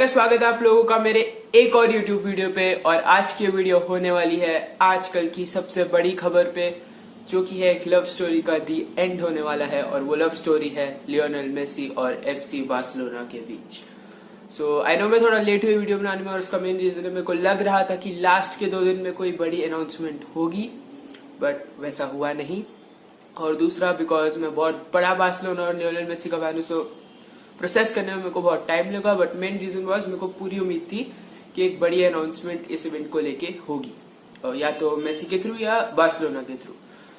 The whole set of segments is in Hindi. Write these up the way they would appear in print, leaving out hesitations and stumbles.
का स्वागत है आप लोगों का मेरे एक और YouTube वीडियो पे। और आज की वीडियो होने वाली है आजकल की सबसे बड़ी खबर पे, जो कि है एक लव स्टोरी का दी एंड होने वाला है। और वो लव स्टोरी है लियोनेल मेसी और FC बार्सिलोना के बीच। सो आई नो मैं थोड़ा लेट हुई वीडियो बनाने में, और उसका मेन रीजन है मेरे को लग रहा था कि लास्ट के 2 दिन में कोई बड़ी अनाउंसमेंट होगी, बट वैसा हुआ नहीं। और दूसरा बिकॉज मैं बहुत बड़ा बार्सिलोना और लियोनेल मेसी का फैन हूं, सो प्रोसेस करने में मेरे को बहुत टाइम लगा। बट मेन रीजन वाज मेरे को पूरी उम्मीद थी कि एक बड़ी अनाउंसमेंट इस इवेंट को लेके होगी, या तो मेसी के थ्रू या बार्सिलोना के थ्रू।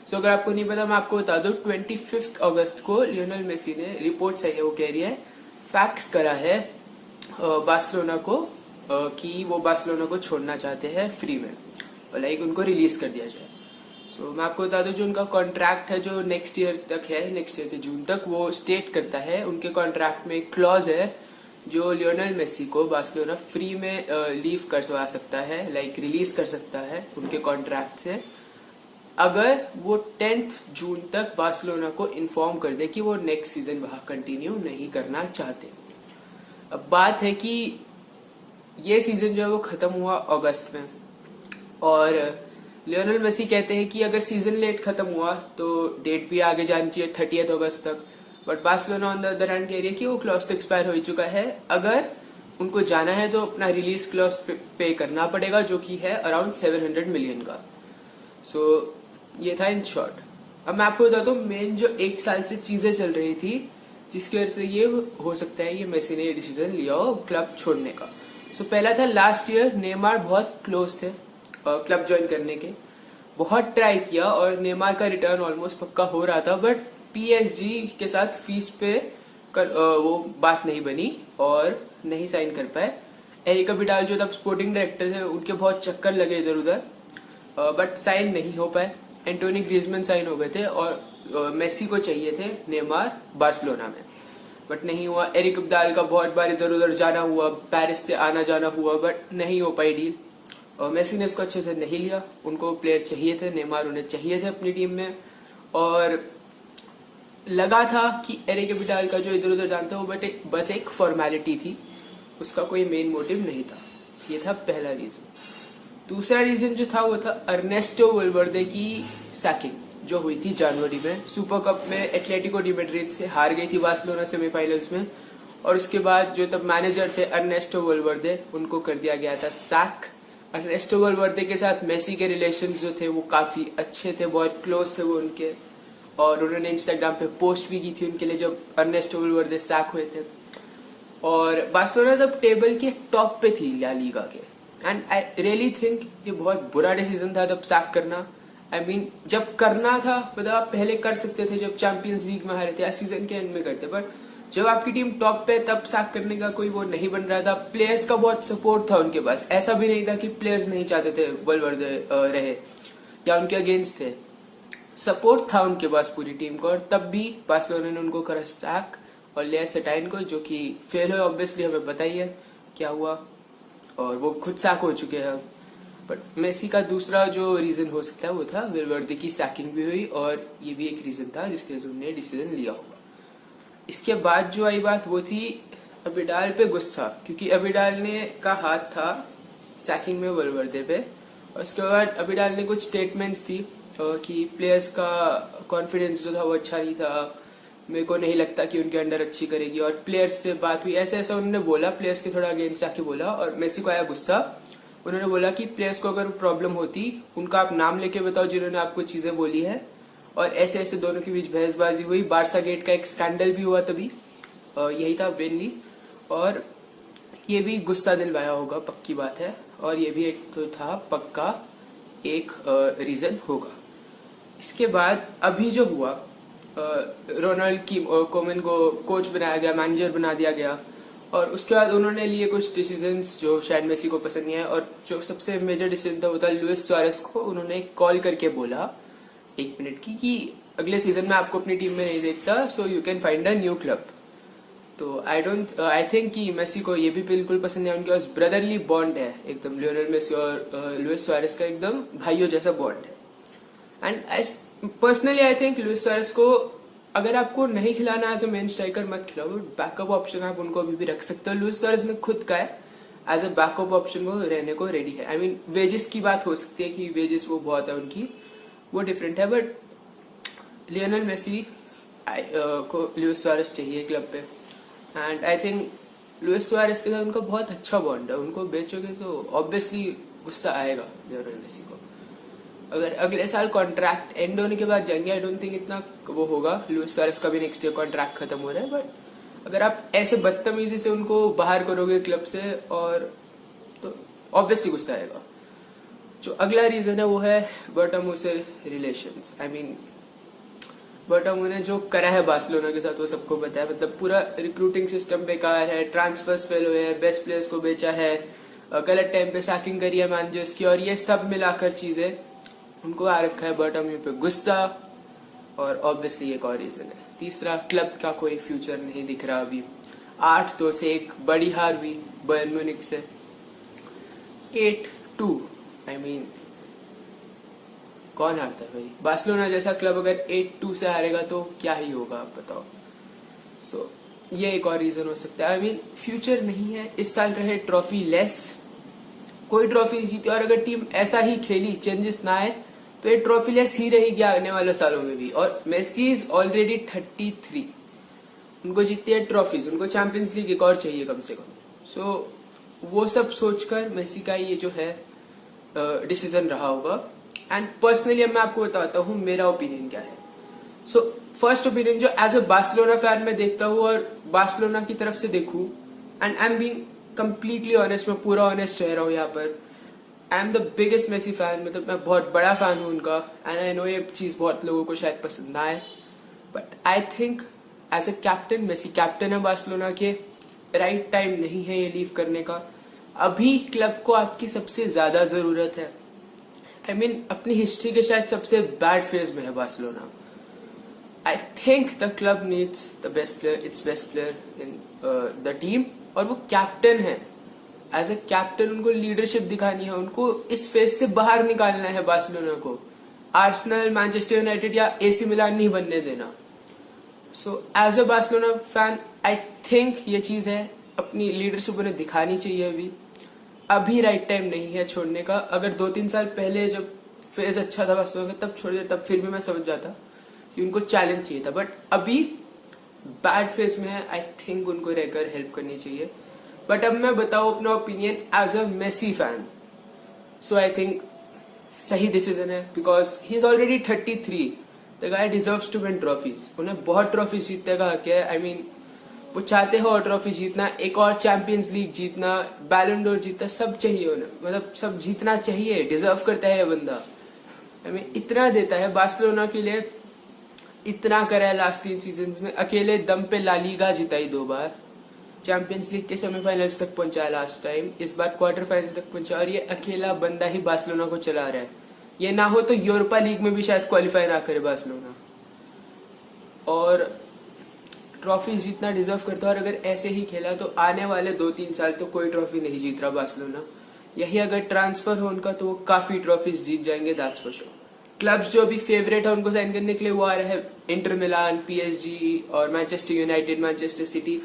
सो अगर आपको नहीं पता मैं आपको बता दूं, 25 अगस्त को लियोनेल मेसी ने रिपोर्ट आई है, वो कह रही है, फैक्स करा है बार्सिलोना को कि वो बार्सिलोना को छोड़ना चाहते हैं फ्री में, और लाइक उनको रिलीज कर दिया जाए। सो मैं आपको बता दूं, जो उनका कॉन्ट्रैक्ट है जो नेक्स्ट ईयर तक है, नेक्स्ट ईयर के जून तक, वो स्टेट करता है, उनके कॉन्ट्रैक्ट में एक क्लॉज है जो लियोनेल मेसी को बार्सिलोना फ्री में लीव करवा सकता है, लाइक रिलीज कर सकता है उनके कॉन्ट्रैक्ट से, अगर वो 10 जून तक बार्सिलोना को इन्फॉर्म कर दे कि वो नेक्स्ट सीजन वहां कंटिन्यू नहीं करना चाहते। अब बात है कि ये सीजन जो है वो खत्म हुआ अगस्त में, और लियोनेल मेसी कहते हैं कि अगर सीजन लेट खत्म हुआ तो डेट भी आगे जानी चाहिए 30 अगस्त तक। But Barcelona on the other hand कह रही है कि वो क्लॉज तो एक्सपायर हो चुका है, अगर उनको जाना है तो अपना रिलीज क्लॉज पे करना पड़ेगा, जो कि है अराउंड 700 मिलियन का। सो ये था इन शॉर्ट। अब मैं आपको बताता हूँ मेन जो 1 साल से चीजें चल रही थी जिसकी वजह से ये हो सकता है ये मेसी ने ये डिसीजन लिया हो क्लब छोड़ने का। सो पहला था, लास्ट ईयर नेमार बहुत क्लोज थे क्लब ज्वाइन करने के, बहुत ट्राई किया और नेमार का रिटर्न ऑलमोस्ट पक्का हो रहा था, बट PSG के साथ फीस पे वो बात नहीं बनी और नहीं साइन कर पाए। एरिक अबिडाल जो तब स्पोर्टिंग डायरेक्टर थे, उनके बहुत चक्कर लगे इधर उधर, बट साइन नहीं हो पाए। एंटोनी ग्रीजमैन साइन हो गए थे और मेसी को चाहिए थे नेमार बार्सिलोना में, बट नहीं हुआ। एरिक अबिडाल का बहुत बार इधर उधर जाना हुआ, पेरिस से आना जाना हुआ, बट नहीं हो पाई डील। और मेसी ने इसको अच्छे से नहीं लिया, उनको प्लेयर चाहिए थे, नेमार उन्हें चाहिए थे अपनी टीम में, और लगा था कि एरिक अबिडाल का जो इधर उधर जानते हो बस एक फॉर्मेलिटी थी, उसका कोई मेन मोटिव नहीं था। ये था पहला रीजन। दूसरा रीजन जो था वो था अर्नेस्टो वल्वर्दे की सैकिंग जो हुई थी जनवरी में। सुपर कप में एटलेटिको डी मैड्रिड से हार गई थी बार्सिलोना सेमीफाइनल्स में, और उसके बाद जो तब मैनेजर थे अर्नेस्टो वल्वर्दे, उनको कर दिया गया था सैक। अर्नेस्टो वल्वर्दे के साथ मेसी के रिलेशन जो थे वो काफी अच्छे थे, बहुत क्लोज थे वो उनके, और उन्होंने इंस्टाग्राम पे पोस्ट भी की थी उनके लिए जब अर्नेस्टो वल्वर्दे सैक हुए थे। और बार्सिलोना तब टेबल के टॉप पे थी ला लीगा के, एंड आई रियली थिंक ये बहुत बुरा डिसीजन था तब सैक करना। आई मीन जब करना था मतलब आप पहले कर सकते थे, जब चैंपियंस लीग में हारे थे या सीजन के एंड में करते, बट जब आपकी टीम टॉप पे तब सैक करने का कोई वो नहीं बन रहा था। प्लेयर्स का बहुत सपोर्ट था उनके पास, ऐसा भी नहीं था कि प्लेयर्स नहीं चाहते थे वल्वर्दे रहे या उनके अगेंस्ट थे, सपोर्ट था उनके पास पूरी टीम को। और तब भी बार्सिलोना ने उनको करा सैक, और लिया सेटाइन को, जो कि फेल हुआ ऑब्वियसली, हमें पता ही है क्या हुआ, और वो खुद सैक हो चुके हैं। बट मेसी का दूसरा जो रीजन हो सकता है वो था वल्वर्दे की सैकिंग भी हुई, और ये भी एक रीजन था जिसके वजह से उन्होंने डिसीजन लिया होगा। इसके बाद जो आई बात वो थी अबिडाल पे गुस्सा, क्योंकि अबिडाल ने का हाथ था सैकिंग में वल्वर्दे पे। और उसके बाद अबिडाल ने कुछ स्टेटमेंट्स दी कि प्लेयर्स का कॉन्फिडेंस जो था वो अच्छा नहीं था, मेरे को नहीं लगता कि उनके अंडर अच्छी करेगी, और प्लेयर्स से बात हुई, ऐसा ऐसा उन्होंने बोला, प्लेयर्स के थोड़ा अगेंस्ट आके बोला, और मेसी को आया गुस्सा। उन्होंने बोला कि प्लेयर्स को अगर प्रॉब्लम होती उनका आप नाम लेके बताओ जिन्होंने आपको चीजें बोली है, और ऐसे ऐसे दोनों के बीच बहसबाजी हुई। बारसा गेट का एक स्कैंडल भी हुआ तभी, यही था मेनली, और ये भी गुस्सा दिलवाया होगा, पक्की बात है, और ये भी एक तो था पक्का एक रीजन होगा। इसके बाद अभी जो हुआ, रोनाल्ड कोमन को कोच बनाया गया, मैनेजर बना दिया गया, और उसके बाद उन्होंने लिए कुछ डिसीजंस जो शायद मेसी को पसंद नहीं है, और जो सबसे मेजर डिसीजन था वो था लुइस सुआरेज को उन्होंने कॉल करके बोला 1 मिनट की कि अगले सीजन में आपको अपनी टीम में नहीं देखता, so you can find a new club. तो आई थिंक कि मेसी को ये भी बिल्कुल पसंद है, उनके पास ब्रदरली बॉन्ड है एकदम, लियोनेल मेसी और लुइस सुआरेज का एकदम भाइयों जैसा बॉन्ड है। And personally I think Luis Suarez को अगर आपको नहीं खिलाना एज अ मेन स्ट्राइकर मत खिलाओ, बैकअप ऑप्शन आप उनको अभी भी रख सकते हो। लुइस सुआरेज ने खुद कहा है एज अ बैकअप ऑप्शन वो रहने को रेडी है। आई मीन वेजेस की बात हो सकती है कि वेजेस वो बहुत है उनकी, वो डिफरेंट है, बट लियोनेल मेसी को लुइस सुआरेज चाहिए क्लब पे। And I think Luis Suarez के साथ उनका बहुत अच्छा बॉन्ड है, उनको बेचोगे तो ऑब्वियसली गुस्सा आएगा लियोनेल मेसी को। अगर अगले साल कॉन्ट्रैक्ट एंड होने के बाद जाएंगे, आई डोंट थिंक इतना वो होगा। लुइस सुआरेज का भी नेक्स्ट ईयर कॉन्ट्रैक्ट खत्म हो रहा है, बट अगर आप ऐसे बदतमीजी से उनको बाहर करोगे क्लब से और तो ऑब्वियसली गुस्सा आएगा। जो अगला रीजन है वो है बर्टोमू से रिलेशंस। आई मीन बर्टोमू ने जो करा है बार्सिलोना के साथ वो सबको पता है। मतलब पूरा रिक्रूटिंग सिस्टम बेकार है, ट्रांसफर्स फेल हुए हैं, बेस्ट प्लेयर्स को बेचा है, गलत टाइम पे सैकिंग करी है मैनेजर्स की, और ये सब मिलाकर चीजें उनको आ रखा है बर्टोमू पे गुस्सा। और ऑब्वियसली एक और रीजन है तीसरा, क्लब का कोई फ्यूचर नहीं दिख रहा अभी। 8-2 से एक बड़ी हार हुई बायर्न म्यूनिख से, 8-2। आई मीन कौन हारता है भाई? बार्सिलोना जैसा क्लब अगर 8-2 से हारेगा तो क्या ही होगा, आप बताओ। सो ये एक और रीजन हो सकता है। आई मीन फ्यूचर नहीं है, इस साल रहे ट्रॉफी लेस, कोई ट्रॉफी नहीं जीती, और अगर टीम ऐसा ही खेली, चेंजेस ना आए, तो ये ट्रॉफी लेस ही रहेगी आने वाले सालों में भी। और मेसी इज ऑलरेडी 33, उनको जीतती है ट्रॉफीज, उनको चैंपियंस लीग एक और चाहिए कम से कम। सो वो सब सोचकर मेसी का ये जो है डिसीजन रहा होगा। एंड पर्सनली मैं आपको बताता हूँ मेरा ओपिनियन क्या है। सो फर्स्ट ओपिनियन जो एज अ बार्सिलोना फैन मैं देखता हूँ और बार्सिलोना की तरफ से देखूँ, and I am being completely honest, मैं पूरा ऑनेस्ट रह रहा हूँ यहाँ पर। I am the biggest Messi fan, मतलब मैं बहुत बड़ा फैन हूँ उनका। एंड आई नो ये चीज बहुत लोगों को शायद पसंद ना आए, but I think as a captain, Messi captain है बार्सिलोना के, राइट टाइम नहीं है ये लीव करने का। अभी क्लब को आपकी सबसे ज्यादा जरूरत है। आई मीन अपनी हिस्ट्री के शायद सबसे बैड फेज में है Barcelona. I think the club needs the best player, it's best player in the team, और वो कैप्टन है। एज ए कैप्टन उनको लीडरशिप दिखानी है, उनको इस फेज से बाहर निकालना है बार्सिलोना को। आर्सेनल, मैनचेस्टर यूनाइटेड या एसी मिलान नहीं बनने देना। So as a Barcelona fan I think ये चीज है, अपनी लीडरशिप उन्हें दिखानी चाहिए। अभी राइट टाइम नहीं है छोड़ने का। अगर 2-3 साल पहले जब फेज अच्छा था बार्सिलोना का तब छोड़ दिया, तब फिर भी मैं समझ जाता कि उनको चैलेंज चाहिए था, बट अभी बैड फेज में है। आई थिंक उनको रहकर हेल्प करनी चाहिए। बट अब मैं बताऊं अपना opinion as a Messi fan. So I think सही डिसीजन है, because he is already 33। The guy deserves to win trophies. उन्हें बहुत ट्रॉफीज जीतने का हक है। आई मीन वो चाहते हो और ट्रॉफी जीतना, एक और चैंपियंस लीग जीतना, बैलन डोर जीतना, सब चाहिए उन्हें, मतलब सब जीतना चाहिए, डिजर्व करता है ये बंदा। आई मीन इतना देता है बार्सिलोना के लिए, इतना करा है लास्ट 3 सीजन में। अकेले दम पे ला लीगा जिताई 2 बार, चैंपियंस लीग के सेमीफाइनल्स तक पहुंचा लास्ट टाइम, इस बार क्वार्टर फाइनल तक पहुंचा, और ये अकेला बंदा ही बार्सिलोना को चला रहा है। ये ना हो तो यूरोपा लीग में भी शायद क्वालिफाई ना करे बार्सिलोना, और ट्रॉफी जीतना डिजर्व करता है। और अगर ऐसे ही खेला तो आने वाले 2-3 साल तो कोई ट्रॉफी नहीं जीत रहा बार्सिलोना। यही अगर ट्रांसफर हो उनका तो वो काफी ट्रॉफीज जीत जाएंगे, दैट्स फॉर श्योर। क्लब्स जो अभी फेवरेट है उनको साइन करने के लिए वो आ रहे हैं, इंटर मिलान, पीएसजी और मैनचेस्टर यूनाइटेड, मैनचेस्टर सिटी।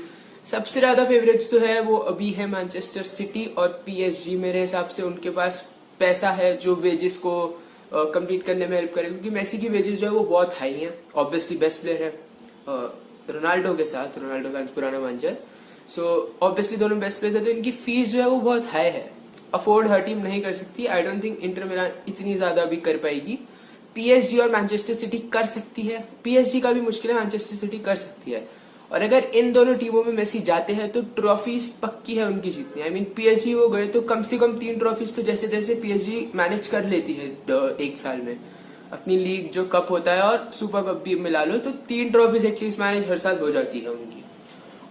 सबसे ज्यादा फेवरेट्स तो है वो अभी है मैनचेस्टर सिटी और पीएसजी। मेरे हिसाब से उनके पास पैसा है जो वेजेस को कंप्लीट करने में हेल्प करेगा, क्योंकि मेसी की वेजेस जो है वो बहुत हाई है। ऑब्वियसली बेस्ट प्लेयर है रोनाल्डो के साथ, रोनाल्डो फैंस पुराना मान जाए। सो ऑब्वियसली दोनों बेस्ट प्लेयर्स है, तो इनकी फीस जो है वो बहुत हाई है, अफोर्ड हर टीम नहीं कर सकती। I don't think Inter Milan इतनी ज्यादा भी कर पाएगी। पीएसजी और मैनचेस्टर सिटी कर सकती है, पीएसजी का भी मुश्किल है, मैनचेस्टर सिटी कर सकती है। और अगर इन दोनों टीमों में मेसी जाते हैं तो ट्रॉफीज पक्की है उनकी जीतनी। आई मीन पीएसजी वो गए तो कम से कम 3 ट्रॉफीज तो जैसे तैसे पीएसजी मैनेज कर लेती है 1 साल में। अपनी लीग जो कप होता है और सुपर कप भी मिला लो तो 3 ट्रॉफीज एटलीस्ट मैनेज हर साल हो जाती है उनकी।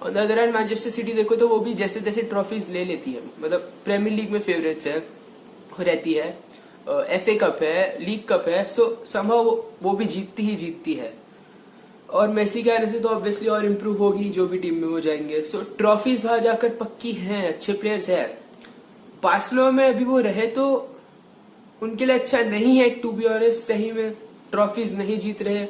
On the other hand Manchester city देखो तो वो भी जैसे तैसे ट्रॉफीज ले लेती है, मतलब प्रीमियर लीग में फेवरेट्स है रहती है, एफए कप है, लीग कप है, सो समहाउ वो भी जीतती है। और मेसी के आने से तो ऑब्वियसली और इम्प्रूव होगी जो भी टीम में वो जाएंगे। सो ट्रॉफीज वहां जाकर पक्की हैं, अच्छे प्लेयर्स है। बार्सिलोना में अभी वो रहे तो उनके लिए अच्छा नहीं है, टू बी ऑनेस्ट। सही में ट्रॉफीज नहीं जीत रहे,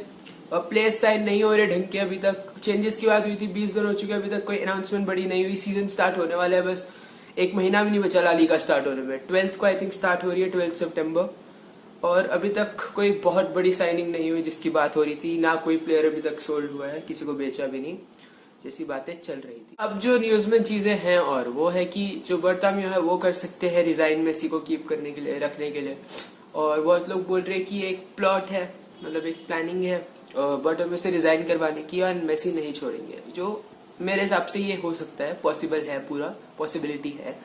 प्लेयर्स साइन नहीं हो रहे ढंग के, अभी तक चेंजेस की बात हुई थी, 20 दिन हो चुके हैं, अभी तक कोई अनाउंसमेंट बड़ी नहीं हुई। सीजन स्टार्ट होने वाला है, बस एक महीना भी नहीं बचा ला लीगा स्टार्ट होने में। 12th को आई थिंक स्टार्ट हो रही है, 12 सितंबर, और अभी तक कोई बहुत बड़ी साइनिंग नहीं हुई जिसकी बात हो रही थी। ना कोई प्लेयर अभी तक सोल्ड हुआ है, किसी को बेचा भी नहीं, जैसी बातें चल रही थी। अब जो न्यूज में चीजें हैं और वो है कि जो बर्तामियो है वो कर सकते हैं रिजाइन मेसी को कीप करने के लिए, रखने के लिए। और बहुत लोग बोल रहे हैं कि एक प्लॉट है, मतलब एक प्लानिंग है बर्तामियो से रिजाइन करवाने की, और मेसी नहीं छोड़ेंगे। जो मेरे हिसाब से ये हो सकता है, पॉसिबल है, पूरा पॉसिबिलिटी है।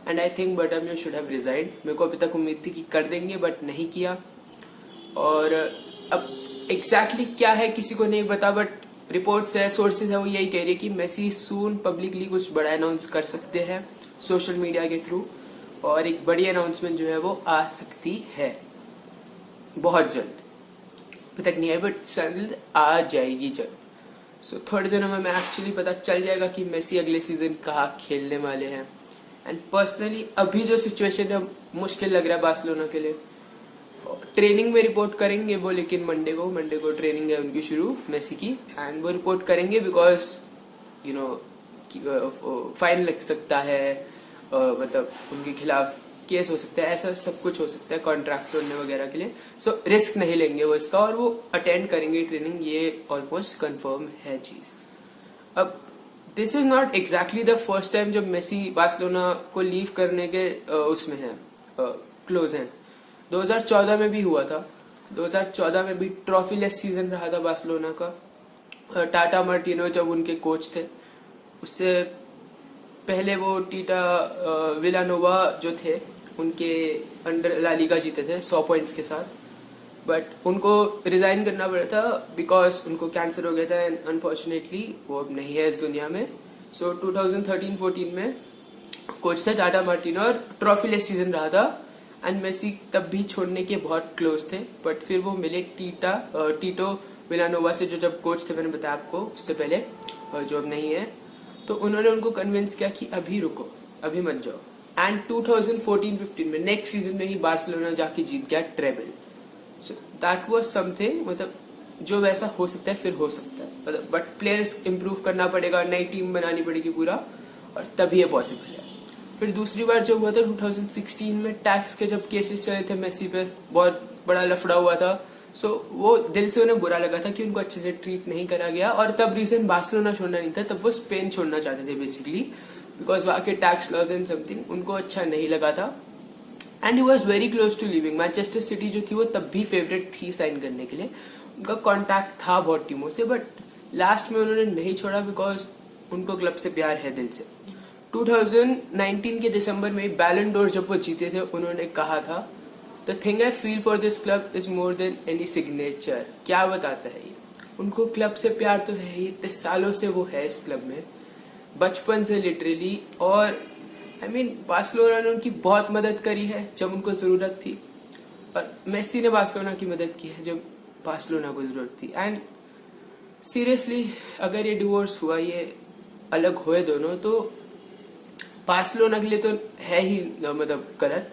And I think Bartomeu should have resign. मेरे को अभी तक उम्मीद थी कि कर देंगे, बट नहीं किया। और अब एग्जैक्टली क्या है किसी को नहीं पता, बट रिपोर्ट्स है, सोर्सेज है, वो यही कह रही है कि मेसी सून पब्लिकली कुछ बड़ा अनाउंस कर सकते हैं सोशल मीडिया के थ्रू, और एक बड़ी अनाउंसमेंट जो है वो आ सकती है बहुत जल्द। अभी तक नहीं है, बट जल्द आ जाएगी जल्द। सो थोड़े दिनों में एक्चुअली पता चल जाएगा कि मेसी अगले सीजन कहाँ खेलने वाले हैं। एंड पर्सनली अभी जो सिचुएशन है मुश्किल लग रहा है बार्सिलोना के लिए। ट्रेनिंग में रिपोर्ट करेंगे वो, लेकिन मंडे को ट्रेनिंग है उनकी शुरू मेसी की, एंड वो रिपोर्ट करेंगे बिकॉज यू नो फाइन लग सकता है, मतलब उनके खिलाफ केस हो सकता है, ऐसा सब कुछ हो सकता है कॉन्ट्रैक्ट तोड़ने वगैरह के लिए। सो रिस्क नहीं लेंगे वो इसका, और वो अटेंड करेंगे ट्रेनिंग, ये ऑलमोस्ट कंफर्म है चीज। अब this is not exactly the first time जब मेसी बार्सिलोना को लीव करने के उसमें है, क्लोज हैं। 2014 में भी हुआ था, 2014 में भी ट्रॉफीलेस सीजन रहा था बार्सिलोना का। टाटा मार्टिनो जब उनके कोच थे, उससे पहले वो टीटा विलानोवा जो थे उनके अंडर ला लीगा जीते थे 100 पॉइंट्स के साथ, बट उनको रिजाइन करना पड़ा था बिकॉज उनको कैंसर हो गया था, एंड अनफॉर्चुनेटली वो अब नहीं है इस दुनिया में। सो 2013-14 में कोच थे टाटा मार्टिनो, और ट्रॉफीलेस सीजन रहा था, एंड मेसी तब भी छोड़ने के बहुत क्लोज थे, बट फिर वो मिले टीटो विलानोवा से, जो जब कोच थे, मैंने बताया आपको उससे पहले, जो अब नहीं है। तो उन्होंने उनको कन्विंस किया कि अभी रुको, अभी मत जाओ। एंड 2014-15 में नेक्स्ट सीजन में ही बार्सिलोना जाके जीत गया treble. So that was something, मतलब जो वैसा हो सकता है फिर हो सकता है, मतलब बट प्लेयर्स इंप्रूव करना पड़ेगा, नई टीम बनानी पड़ेगी पूरा, और तभी ये पॉसिबल है। फिर दूसरी बार जब हुआ था 2016 में, टैक्स के जब केसेस चले थे मेसी पे, बहुत बड़ा लफड़ा हुआ था। सो वो दिल से उन्हें बुरा लगा था कि उनको अच्छे से ट्रीट नहीं करा गया, और तब रीजन बार्सिलोना छोड़ना नहीं था, तब वो स्पेन छोड़ना चाहते थे बेसिकली, बिकॉज वहाँ के टैक्स लॉज एंड समथिंग उनको अच्छा नहीं लगा था। And he was very close to leaving. Manchester City जो थी वो तब भी फेवरेट थी साइन करने के लिए, उनका कॉन्टैक्ट था बहुत टीमों से, बट लास्ट में उन्होंने नहीं छोड़ा बिकॉज उनको क्लब से प्यार है दिल से। 2019 के दिसंबर में बैलन डोर जब वो जीते थे, उन्होंने कहा था the thing I feel for this club is more than any signature. क्या बताता है ये, उनको क्लब से प्यार तो है ही, इतने सालों से वो है इस क्लब में, बचपन से लिटरली। और आई मीन बार्सिलोना ने उनकी बहुत मदद करी है जब उनको जरूरत थी, और मेसी ने बार्सिलोना की मदद की है जब बार्सिलोना को जरूरत थी। एंड सीरियसली अगर ये डिवोर्स हुआ, ये अलग हुए दोनों, तो बार्सिलोना के लिए तो है ही मतलब गलत,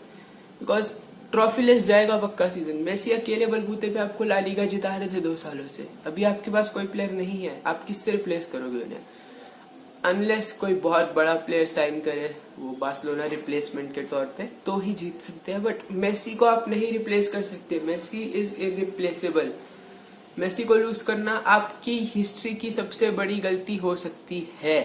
बिकॉज ट्रॉफी लेस जाएगा पक्का सीजन। मेसी अकेले बलबूते पे आपको ला लीगा जिता रहे थे 2 सालों से, अभी आपके पास कोई प्लेयर नहीं है, आप किससे रिप्लेस करोगे उन्हें? अनलेस कोई बहुत बड़ा प्लेयर साइन करे वो बार्सिलोना रिप्लेसमेंट के तौर पे, तो ही जीत सकते हैं, बट मेसी को आप नहीं रिप्लेस कर सकते। Messi is irreplaceable. मेसी को लूज करना आपकी हिस्ट्री की सबसे बड़ी गलती हो सकती है।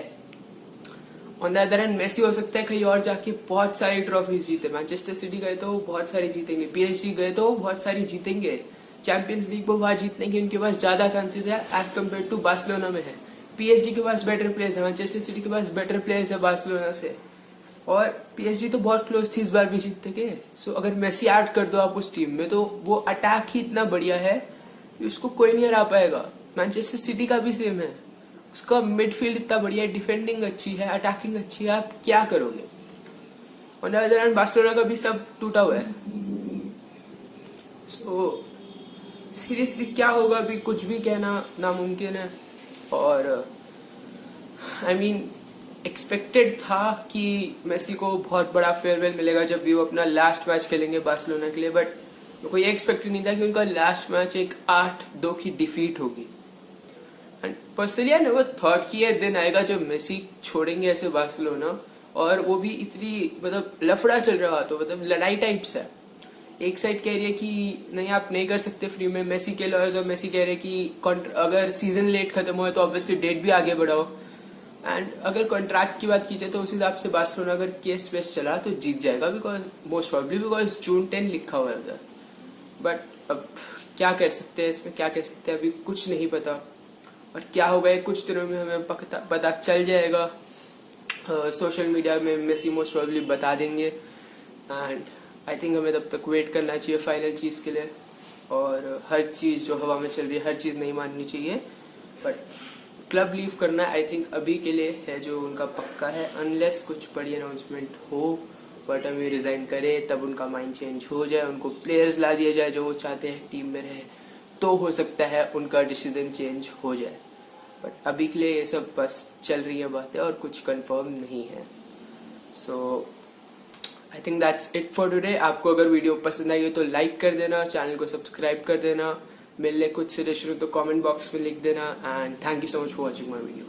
On the other hand Messi हो सकता है कहीं और जाके बहुत सारी ट्रॉफीज जीते। मैनचेस्टर सिटी गए तो वो बहुत सारी जीतेंगे, पीएसजी गए तो वो बहुत सारी जीतेंगे, चैंपियंस लीग वो वहां जीतने की उनके पास ज्यादा चांसेस है एज कम्पेयर टू बार्सिलोना में है। पीएसजी के पास बेटर प्लेयर्स है, मैनचेस्टर सिटी के पास बेटर प्लेयर्स है बार्सिलोना से, और पीएसजी तो बहुत क्लोज थी इस बार भी जीतने के। सो अगर मेसी ऐड कर दो आप उस टीम में, तो वो अटैक ही इतना बढ़िया है कि उसको कोई नहीं हरा पाएगा। मैनचेस्टर सिटी का भी सेम है, उसका मिडफील्ड इतना बढ़िया है, डिफेंडिंग अच्छी है, अटैकिंग अच्छी है, आप क्या करोगे? On the other hand Barcelona का भी सब टूटा हुआ है। सो सीरियसली क्या होगा अभी कुछ भी कहना नामुमकिन है। और आई मीन एक्सपेक्टेड था कि मेसी को बहुत बड़ा फेयरवेल मिलेगा जब भी वो अपना लास्ट मैच खेलेंगे बार्सिलोना के लिए, बट कोई एक्सपेक्ट नहीं था कि उनका लास्ट मैच एक 8-2 की डिफीट होगी। And personally I never thought कि ये दिन आएगा जब मेसी छोड़ेंगे ऐसे बार्सिलोना, और वो भी इतनी मतलब लफड़ा चल रहा, तो मतलब लड़ाई टाइप्स है। एक साइड कह रही है कि नहीं आप नहीं कर सकते फ्री में, मेसी के लॉयर्स, और मेसी कह रहे कि अगर सीजन लेट खत्म हुआ तो ऑब्वियसली डेट भी आगे बढ़ाओ। एंड अगर कॉन्ट्रैक्ट की बात की जाए तो उस हिसाब से बार्सिलोना अगर केस वेस चला तो जीत जाएगा, because most probably because June 10 लिखा हुआ है उधर। बट अब क्या कर सकते हैं इसमें, क्या कह सकते हैं, अभी कुछ नहीं पता। और क्या होगा ये कुछ दिनों में हमें पता चल जाएगा। सोशल मीडिया में मेसी मोस्ट प्रॉब्ली बता देंगे। एंड आई थिंक हमें तब तक वेट करना चाहिए फाइनल चीज़ के लिए, और हर चीज़ जो हवा में चल रही है हर चीज़ नहीं माननी चाहिए। बट क्लब लीव करना आई थिंक अभी के लिए है जो उनका पक्का है, अनलेस कुछ बड़ी अनाउंसमेंट हो, बट हम रिजाइन करे तब उनका माइंड चेंज हो जाए, उनको प्लेयर्स ला दिया जाए जो वो चाहते हैं टीम में रहे, तो हो सकता है उनका डिसीजन चेंज हो जाए। बट अभी के लिए ये सब बस चल रही है बातें और कुछ कंफर्म नहीं है। So I think that's it for today. आपको अगर वीडियो पसंद आई हो तो लाइक कर देना, चैनल को सब्सक्राइब कर देना, मिलने कुछ सजेशन हो तो कमेंट बॉक्स में लिख देना। And thank you so much for watching my video.